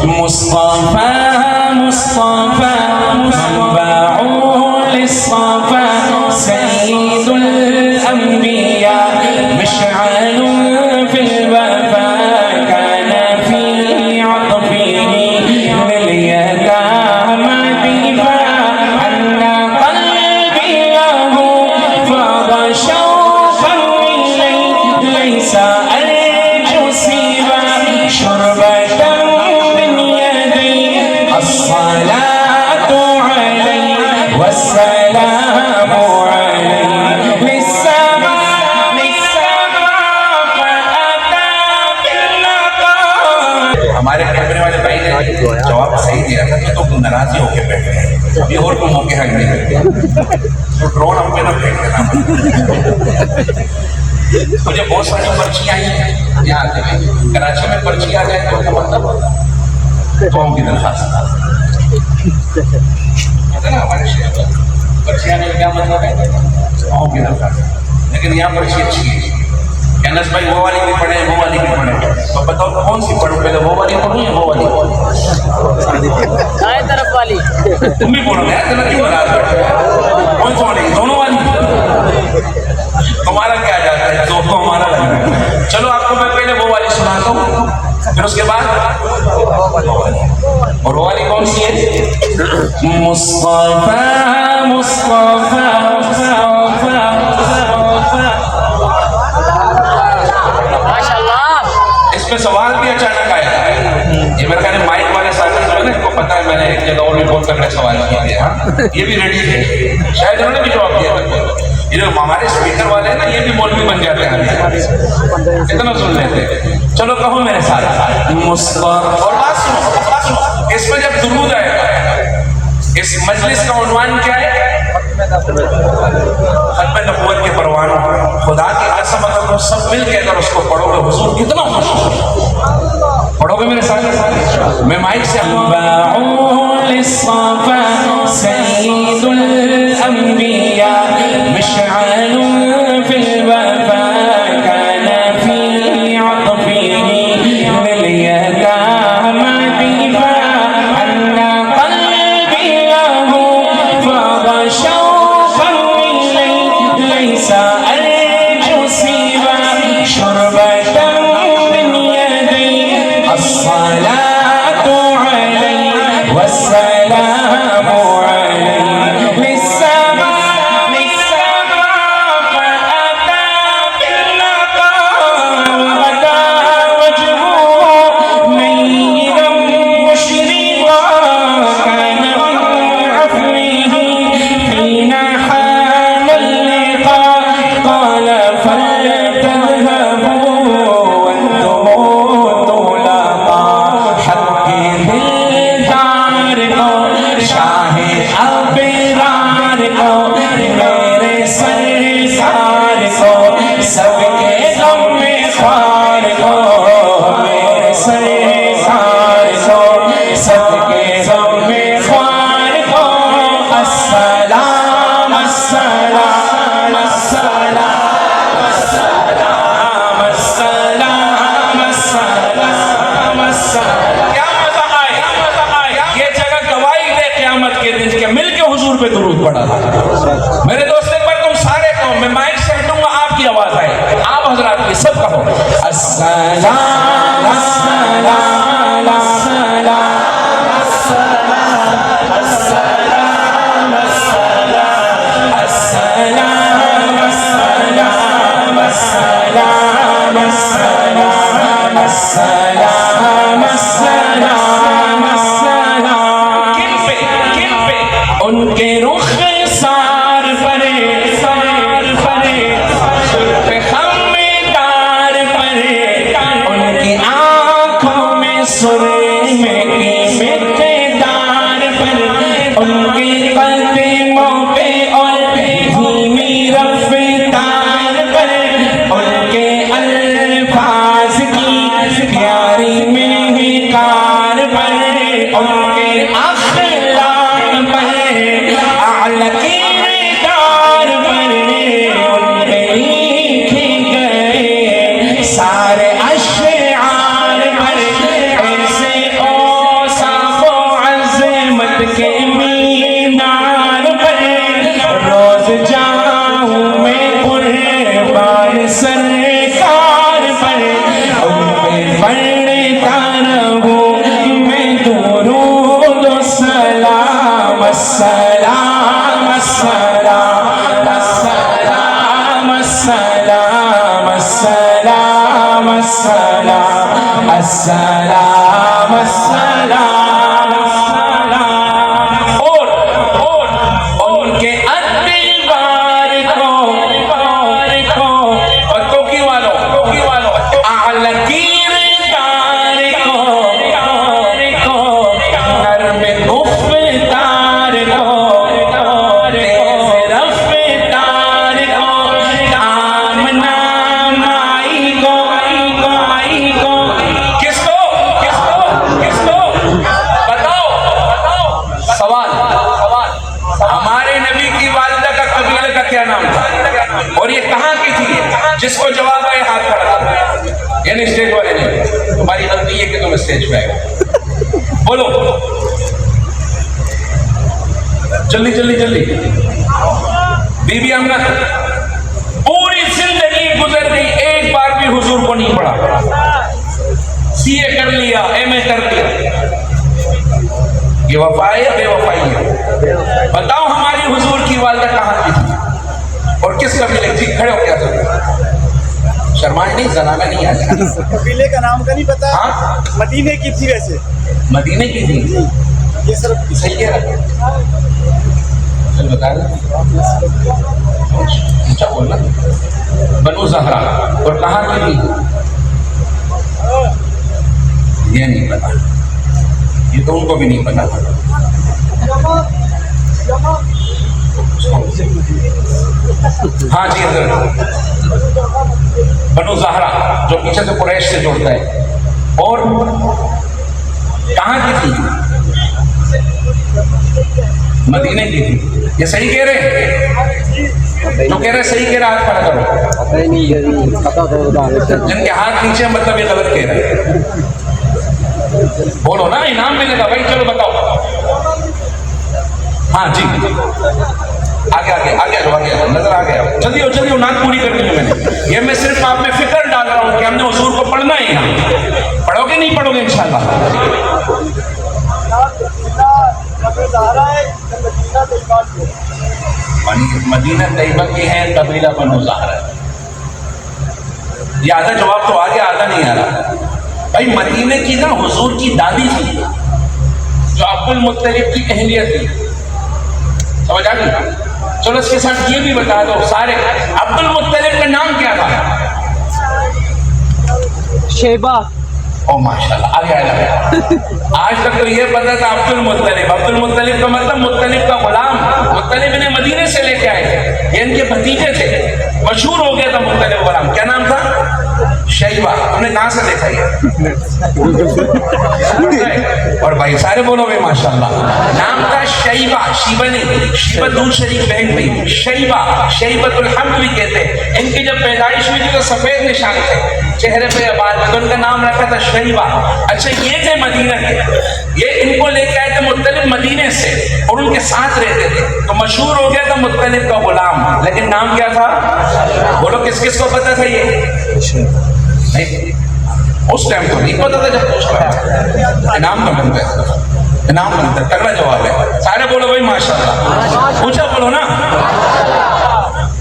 مصطفى مصطفى منبع للصفا سيد الأنبياء مشعل في الوفاء كان في عطفه لليتامى دفاع أن قلبي له فاض شوقا إليه ليس أرجو سوى شربة من يدي الصلاة عليه والسلام عليه للسماء فأتى بالمقام. ہمارے کیمرے والے بھائی نے جواب صحیح دیا تھا کہ تو ناراضی ہو کے بیٹھ گئے ابھی اور کوئی موقع ہے نہیں تو ڈرون ہم پہ نہ پھینک دینا مجھے بہت ساری پرچی آئی ہیں یہاں آتے ہیں کراچی میں پرچی آ جائے تو مطلب قوم کی درخواست ہے نا ہمارے شہر میں پرچی آنے کا کیا مطلب ہے قوم کی درخواست لیکن یہاں پرچی اچھی ہے انس بھائی وہ والی بھی پڑھے وہ والی بھی پڑھے تو بتاؤ کون سی پڑھوں پہلے وہ والی پڑھوں یا وہ والی دائیں طرف والی تم بھی پڑھو گے تمہیں کیوں ناراض بیٹھے کون سی والی دونوں والی تمہارا کیا جاتا ہے تو ہمارا لگتا ہے چلو آپ کو میں پہلے وہ والی سناتا ہوں پھر اس کے بعد اور وہ والی کون سی ہے مصطفى مصطفى ماشاء اللہ. اس پہ سوال بھی اچانک آیا یہ میرے خیال ہے مائک والے ساتھی جو ہے نا اس کو پتا ہے میں نے ایک جگہ اور بھی بہت تگڑے سوال کیا ہے یہ بھی ریڈی تھے شاید انہوں نے بھی جواب دیا تھا یہ جو ہمارے اسپیکر والے ہیں نا یہ بھی مولوی بن جاتے ہیں اتنا سن لیتے ہیں چلو کہو میرے ساتھ مصطفى اور بات سنو اس میں جب درود آئے گا اس مجلس کا عنوان کیا ہے ختم نبوت کے پروانوں خدا کی قسم اگر تم سب مل کے اگر اس کو پڑھو گے حضور کتنا خوش ہو پڑھو گے میرے ساتھ میں مائک سے منبع للصفا سيد الأنبياء مشعل في الوفاء كان في عطفه لليتامى دفاع أن قلبي له فاض شوقا إليه ليس أرجو سوى شربة من يدي الصلاة عليه والسلام عليه للسماء فأتى بالمقام وغدا وجهه نيرا مشرقا كان من عفوه حين حان اللقاء قال فلتذهبوا وانتم طلقاء حق دلدار کو شاہ ابرار کو میرے سرکار کو سب کے غم میں خوار کو میرے سرکار کو سب کے غم میں خوار کو السلام السلام السلام السلام السلام السلام السلام. کیا مزہ آئے یہ جگہ گواہی دے قیامت کے دن کے مل کے حضور پہ درود پڑا تھا میرے دوست ایک بار تم سارے کہو میں مائک سے ہٹوں گا آپ کی آواز آئے آپ حضرات کی سب کہو السلام السلام السلام السلام السلام السلام السلام السلام السلام السلام السلام السلام. کن پہ ان کے رخ سار پرے سرف خمدار پرے ان کی آنکھوں میں سرمے کی مقدار پر ان کے قدموں پہ اور دھیمی رفتار پر ان کے पढ़ता रहूं मैं दुरूद व सलाम, अस्सलाम अस्सलाम अस्सलाम अस्सलाम अस्सलाम अस्सलाम अस्सलाम अस्सलाम अस्सलाम। और उनके अत्बार को पत्तों की वालों आलकीर तार को नर्म गुफ्तार को तेज रफ्तार को आमना माई को किसको बताओ सवाल। हमारे नबी की वालिदा का कबीले का क्या नाम था और ये कहाँ की थी? जिसको जवाब आए हाथ खड़ा करो। यानी स्टेज वाले नहीं, तुम्हारी गलती है कि तुम स्टेज पे आए। बोलो जल्दी जल्दी जल्दी। बीबी आमना पूरी जिंदगी गुजर गई, एक बार भी हुजूर को नहीं पढ़ा। सीए कर लिया, एमए कर लिया। ये वफाई है बेवफाई है? बताओ हमारी हुजूर की वालिदा कहाँ की थी और किस कबीले की? खड़े हो क्या सब? शर्माए नहीं, जनाना नहीं आता। कबीले का नाम का नहीं पता। हाँ? मदीने की थी वैसे। मदीने की थी। ये सिर्फ सही कह रहा। चल बता दे, ऊंचा बोलना। बनु ज़हरा। और कहाँ की थी? ये नहीं पता, ये तो उनको भी नहीं पता। हाँ जी, इधर बनु ज़हरा जो पीछे से कुरैश से जुड़ता है। और कहाँ की थी? मदीने की थी। ये सही कह रहे? जो कह रहे सही कह रहे, हाथ खड़ा करो। जिनके हाथ नीचे मतलब ये गलत कह रहे। बोलो ना, इनाम मिलेगा भाई। चलो बताओ। हाँ जी, आगे आगे आगे आगे नजर आ गया। जल्दी हो जल्दी हो, नाक पूरी करनी है मैंने। ये मैं सिर्फ आप में फिक्र डाल रहा हूँ कि हमने हुजूर को पढ़ना है। यहाँ पढ़ोगे नहीं पढ़ोगे इंशाल्लाह? मदीना तैयबा की है कबीला बनु ज़हरा। ये आधा जवाब तो आ गया, आधा नहीं आ रहा। भाई मदीने की ना हुजूर की दादी थी जो अब्दुल मुत्तलिब की अहलिया थी। समझ आ गई? चलो इसके साथ ये भी बता दो सारे, अब्दुल मुत्तलिब का नाम क्या था? शेबा। ओ माशाल्लाह, आ गया। आज तक तो ये पता था अब्दुल मुत्तलिब का मतलब मुत्तलिब का गुलाम। मुत्तलिब ने मदीने से लेके आए थे, ये इनके भतीजे थे। मशहूर हो गया था मुत्तलिब गुलाम। क्या नाम था? शैबा। तुमने कहाँ से देखा ये? और भाई सारे बोलो भाई माशाल्लाह। नाम था शैबा, शीबा नहीं, शीबा दूध शरीक बहन थी। शैबा, शैबतुल हम्द भी कहते हैं। इनकी जब पैदाइश हुई थी तो सफेद निशान थे चेहरे पे, बाल पे, तो उनका नाम रखा था शैबा। अच्छा, ये थे मदीना के, ये इनको लेके आए थे मुत्तलिब मदीने से और उनके साथ रहते थे, तो मशहूर हो गया था मुत्तलिब का गुलाम। लेकिन नाम क्या था? बोलो किस किस को पता था ये? नहीं, उस टाइम तो नहीं पता था जब पूछ रहा। इनाम का बनता है, इनाम बनता है। तगड़ा जवाब है। सारे बोलो भाई माशाल्लाह। पूछा बोलो ना।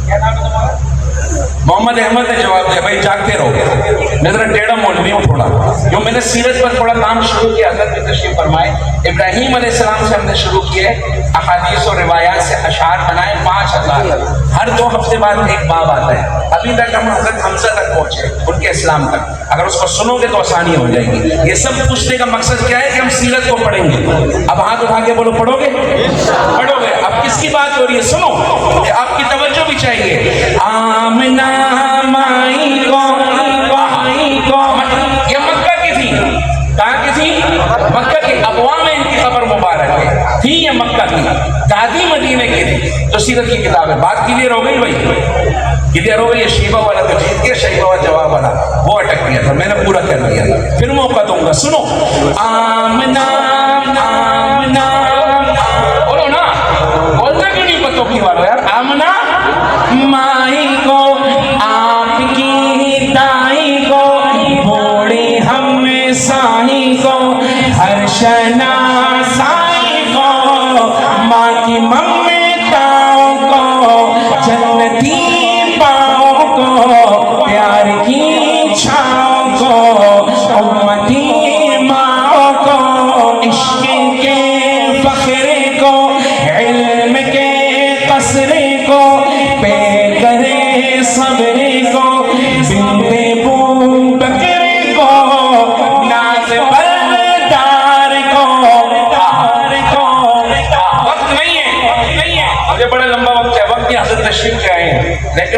क्या नाम है तुम्हारा? मोहम्मद अहमद ने जवाब दिया। भाई जागते रहो, मैं जरा टेढ़ा मौलवी हूँ थोड़ा, जो मैंने सीरत पर थोड़ा काम शुरू किया। हज़रत भी तशरीफ फरमाए। इब्राहीम अलैहिस्सलाम से हमने शुरू किए, अहादीस और रिवायात से अशार बनाए 5000। हर 2 हफ्ते बाद एक बाब आता है। अभी तक हम हज़रत हमज़ा तक पहुंचे, उनके इस्लाम तक। अगर उसको सुनोगे तो आसानी हो जाएगी। ये सब पूछने का मकसद क्या है कि हम सीरत को पढ़ेंगे। अब हाथ उठा के बोलो पढ़ोगे? पढ़ोगे। अब किसकी बात हो रही है? सुनो, आपकी तवज्जो भी चाहिए। आमना माई को, ये मक्का की थी। कहाँ की थी? मक्का की। अबवा में इनकी खबर मुबारक है। थी ये मक्का की, दादी मदीने की थी। तो सीरत की किताब है। बात क्लियर हो गई भाई? क्लियर हो गई? ये शीबा वाला तो जीत गया, शैबा वाला जवाब वाला वो अटक गया था। मैंने पूरा कर दिया, फिर मौका दूंगा। सुनो, आमना आमना, बोलो ना, बोलना क्यों नहीं पतों की वालों यार? आमना माई को, आपकी दाई को, बूढ़े हम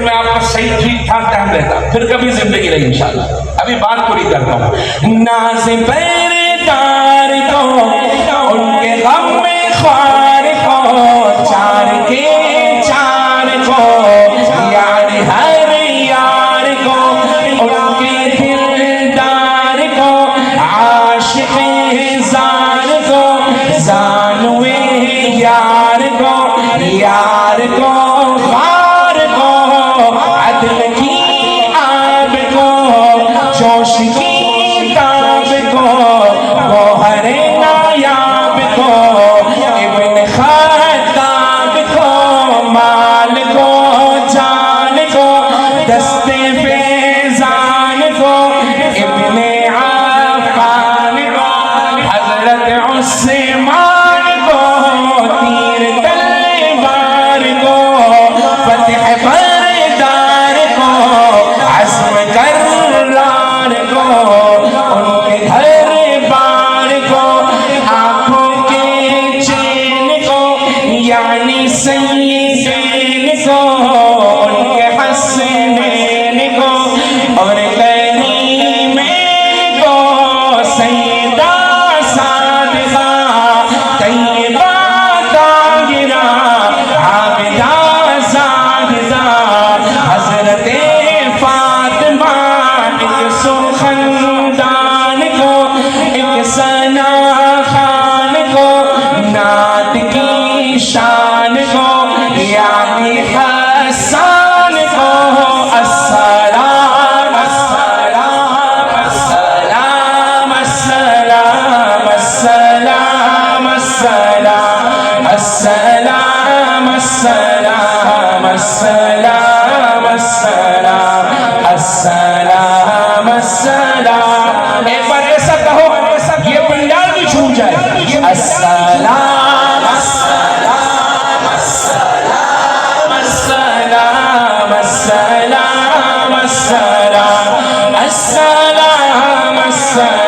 میں آپ کا صحیح ٹھیک ٹھاک ٹائم رہتا، پھر کبھی زندگی نہیں انشاءاللہ۔ ابھی بات پوری کرتا ہوں۔ ناز پردار کو ان کے غم میں خوار کو، چار کے چار کو، یار ہر یار کو، ان کے دلدار کو، عاشق زار کو، زانوے یار کو، یار کو خار کو، عدل کی آب کو، جوش کی تاب کو، گوہر نایاب کو، ابن خطاب کو، مال کو جان کو، دست فیضان کو، ابن عفان کو، حضرت عثمان کو، تیر تلوار کو، فتح بردار کو، عزم کرار کو، ان کے گھر بار کو، آنکھوں کے چین کو، یعنی سیدین کو، ان کے حسنین کو، اور کریمین کو، سیدہ صادقہ طیبہ طاہرہ عابدہ زاہدہ، حضرت فاطمہ ایک سخندان کو، ایک ثنا خان کو، نعت کی شان کو، یعنی حسان کو، السلام السلام السلام السلام السلام السلام السلام السلام السلام السلام السلام السلام۔ ایک بار ایسا کہو یہ پنڈال بھی چھوٹ جائے۔ السلام السلام السلام السلام السلام السلام السلام السلام